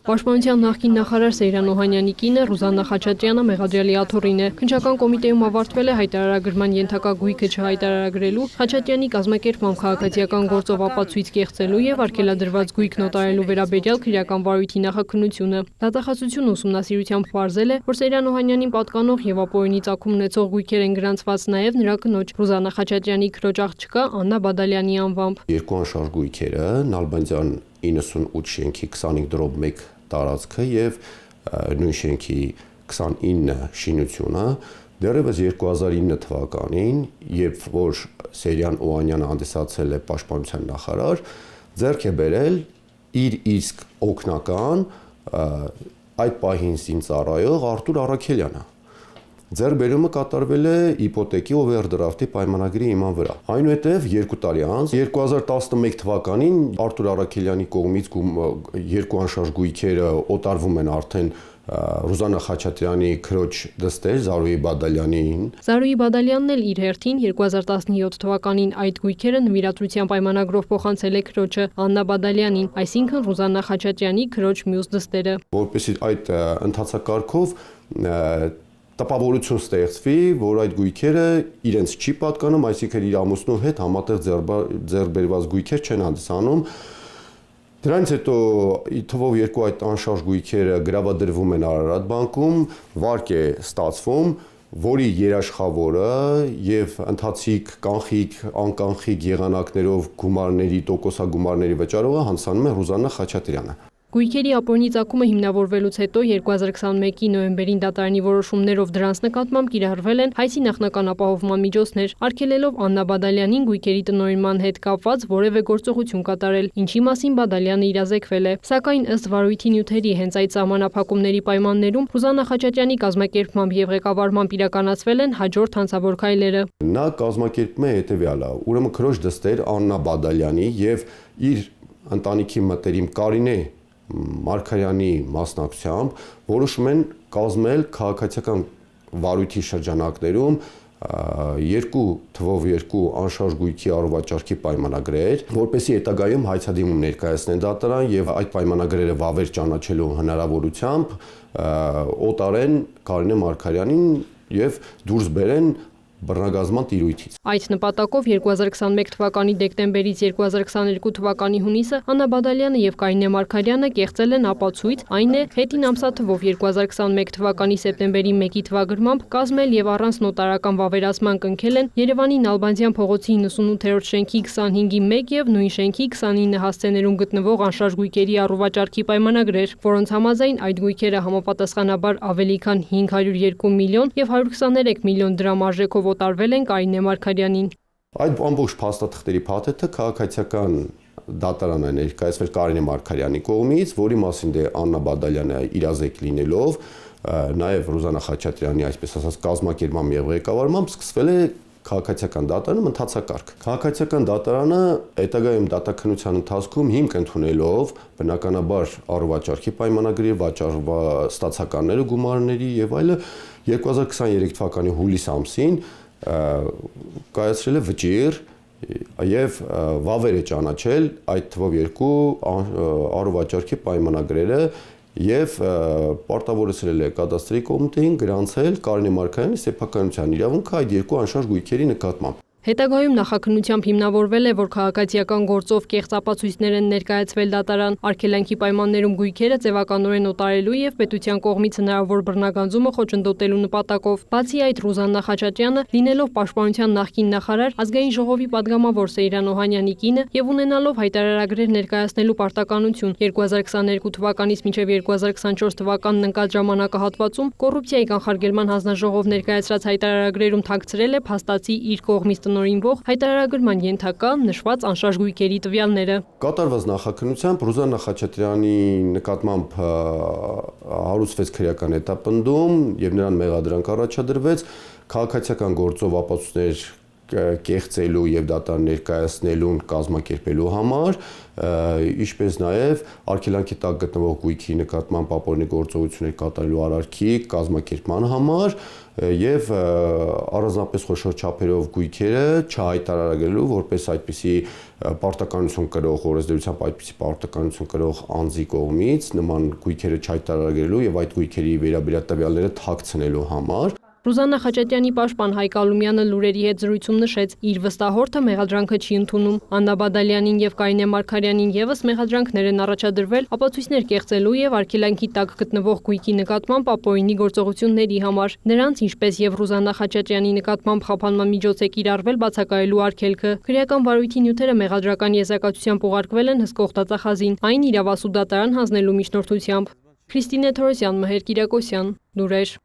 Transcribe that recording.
Պաշտպանության նախկին նախարար Սեյրան Օհանյանի կինը Ռուզաննա Խաչատրյանը մեղադրյալի աթոռին է։ Քննչական կոմիտեում ավարտվել է հայտարարագրման ենթակա գույքը չհայտարարագրելու, Խաչատրյանի կազմակերպմամբ քաղաքացիական գործով ապացույց կեղծելու եւ արգելադրված գույքն օտարելու վերաբերյալ քրեական վարույթի նախաքննությունը։ Դատախազությունը ուսումնասիրությամբ պարզել է, որ Սեյրան Օհանյանին պատկանող եւ ապօրինի ծագում ունեցող գույքեր են գրանցված նաեւ նրա կնոջ Ռուզաննա Խաչատրյանի քրոջ աղջկա Աննա Բադալյանի անվամբ։ Երկու անշարժ գույքերը Նալբանդյան 98 շենքի 25/1 տարածքը եւ նույն շենքի 29 շինությունը դեռևս 2009 թվականին, երբ որ Սեյրան Օհանյանը հանդիսացել է պաշտպանության նախարար, ձեռք է բերել իր իսկ օգնական այդ պահին ինձ ծառայող Արտուր Առաքելյանը։ Ձեռքբերումը կատարվել է իպոթեկի օվերդրաֆտի պայմանագրի հիման վրա։ Այնուհետև 2 տարի անց 2011 թվականին Արտուր Առաքելյանի կողմից երկու անշարժ գույքերը օտարվում են արդեն Ռուզաննա Խաչատրյանի քրոջ դստեր Զարուհի Բադալյանին։ Զարուհի Բադալյանն էլ իր հերթին 2017 թվականին այդ գույքերը նվիրատվության պայմանագրով փոխանցել է քրոջը Աննա Բադալյանին, այսինքն Ռուզաննա Խաչատրյանի քրոջ մյուս դստերը։ Որպեսզի այդ ընթացակարգով տպավորություն ստեղծվի, որ այդ գույքերը իրենց չի պատկանում, այսինքն իր ամուսնու հետ համատեղ ձեռքբերված գույքեր չեն հանդիսանում։ Դրանից հետո թվով երկու այդ անշարժ գույքերը գրավադրվում են Արարատ բանկում, վարկ է ստացվում, որի երաշխավորը եւ ընթացիկ կանխիկ, անկանխիկ եղանակներով գումարների, տոկոսագումարների վճարողը հանդիսանում է Ռուզաննա Խաչատրյանը։ Գույքերի ապօրինի ծագումը հիմնավորվելուց հետո 2021-ի նոյեմբերին դատարանի որոշումներով դրանց նկատմամբ կիրառվել են հայցի նախնական ապահովման միջոցներ, արգելելով Աննա Բադալյանին գույքերի տնօրինման հետ կապված որևէ գործողություն կատարել, ինչի մասին Բադալյանը իրազեկվել է։ Սակայն ըստ վարույթի նյութերի հենց այդ սահմանափակումների պայմաններում Ռուզաննա Խաչատրյանի կազմակերպմամբ եւ ղեկավարմամբ իրականացվել են հաջորդ հանցավոր քայլերը։ Նա կազմակերպում է հետեւյալը, ուրեմն քրոջ դստեր Աննա Բադալյանի եւ իր ընտանիքի մտերիմ Կարինե Մարգարյանի մասնակցությամբ որոշում են կազմել քաղաքացիական վարույթի շրջանակներում երկու անշարժ գույքի առողջարքի պայմանագրեր, որպեսզի հետագայում հայցադիմում ներկայացնեն դատարան եւ այդ պայմանագրերը վավեր ճանաչելու հնարավորությամբ օտարեն Կարինե Մարգարյանին եւ դուրս բերեն բռնագազման տիրույթից։ Այդ նպատակով 2021 թվականի դեկտեմբերից 2022 թվականի հունիսը Աննա Բադալյանը եւ Կարինե Մարգարյանը կեղծել են ապացույց, այն է հետին ամսաթվով 2021 թվականի սեպտեմբերի 1-ի թվագրմամբ կազմել եւ առանց նոտարական վավերացման կնքել են Երևանի Նալբանդյան փողոցի 98-րդ շենքի 25-ի 1 եւ նույն շենքի 29 հասցեներում գտնվող անշարժ գույքերի առողջարքի պայմանագրեր, որոնց համաձայն այդ գույքերը համապատասխանաբար ավելի քան 502 միլիոն եւ 123 միլիոն դրամ արժեքով օտարվել են Կարինե Մարգարյանին։ Այդ ամբողջ փաստաթղթերի փաթեթը քաղաքացիական դատարան է ներկայացվել Կարինե Մարգարյանի կողմից, որի մասին Աննա Բադալյանը իրազեկ լինելով, նաև Ռուզաննա Խաչատրյանի, այսպես ասած, կազմակերպմամբ եւ ղեկավարմամբ սկսվել է քաղաքացիական դատարանում ընթացակարգ։ Քաղաքացիական դատարանը հետագայում դատաքննության ընթացքում հիմք ընդունելով բնականաբար առողջարքի պայմանագրի, ստացականները, գումարների եւ այլը 2023 թվականի հուլիս ամսին կայացրել է վճիռ եւ վավեր է ճանաչել այդ թվով երկու առողջարքի պայմանագրերը եւ պարտավորեցրել է կադաստրի կոմիտեին գրանցել Կարինե Մարգարյանի սեփականության իրավունքը այդ երկու անշարժ գույքերի նկատմամբ։ Հետագայում նախաքննությամբ հիմնավորվել է, որ քաղաքացիական գործով կեղծ ապացույցներ են ներկայացվել դատարան, արգելանքի պայմաններում գույքերը ձևականորեն օտարելու եւ պետության կողմից հնարավոր բռնագանձումը խոչընդոտելու նպատակով։ Բացի այդ, Ռուզաննա Խաչատրյանը, լինելով պաշտպանության նախկին նախարար, ազգային ժողովի падգամավոր Սեյրան Օհանյանի կինը եւ ունենալով հայտարարագրեր ներկայացնելու պարտականություն 2022 թվականից մինչեւ 2024 թվականն ընկած ժամանակահատվածում կոռուպցիայի կանխարգելման հանձնաժողով ներկայացրած հայտարարագրերում թաքցրել է փաստացի իր կողմից տնօրինվող հայտարարագրման ենթակա նշված անշարժ գույքերի տվյալները։ Կատարված նախաքննությամբ Ռուզաննա Խաչատրյանի նկատմամբ հարուցվեց քրեական հետապնդում եւ նրան մեղադրանք առաջադրվեց քաղաքացիական գործով ապացույցներ կեղծելու եւ դատարան ներկայացնելուն կազմակերպելու համար, ինչպես նաեւ արգելանքի տակ գտնվող գույքի նկատմամբ ապօրինի գործողություններ կատարելու արարքի կազմակերպման համար եւ առանձնապես խոշոր չափերով գույքերը չհայտարարելու որպես այդպիսի պարտականություն կրող օրենսդրությամբ այդպիսի պարտականություն կրող անձի կողմից նման գույքերը չհայտարարելու եւ այդ գույքերի վերաբերյալ տվյալները թաքցնելու համար Ռուզաննա Խաչատրյանի պաշտպան Հայկ Ալումյանը լուրերի հետ զրույցում նշեց, իր վստահորդը մեղադրանքը չի ընդունում։ Աննա Բադալյանին եւ Կարինե Մարգարյանին եւս մեղադրանքներ են առաջադրվել ապացույցներ կեղծելու եւ արգելանքի տակ գտնվող գույքի նկատմամբ ապօրինի գործողությունների համար։ Նրանց, ինչպես եւ Ռուզաննա Խաչատրյանի նկատմամբ խափանման միջոց է կիրառվել բացակայելու արգելքը։ Քրեական վարույթի նյութերը մեղադրական եզրակացությամբ ուղարկվել են հսկող դատախազին, այն իրավասու դատարան հանձնելու միջնորդությամբ։ Քրիստինե Թորոսյան, Մհեր Կիրակոսյան, լուրեր։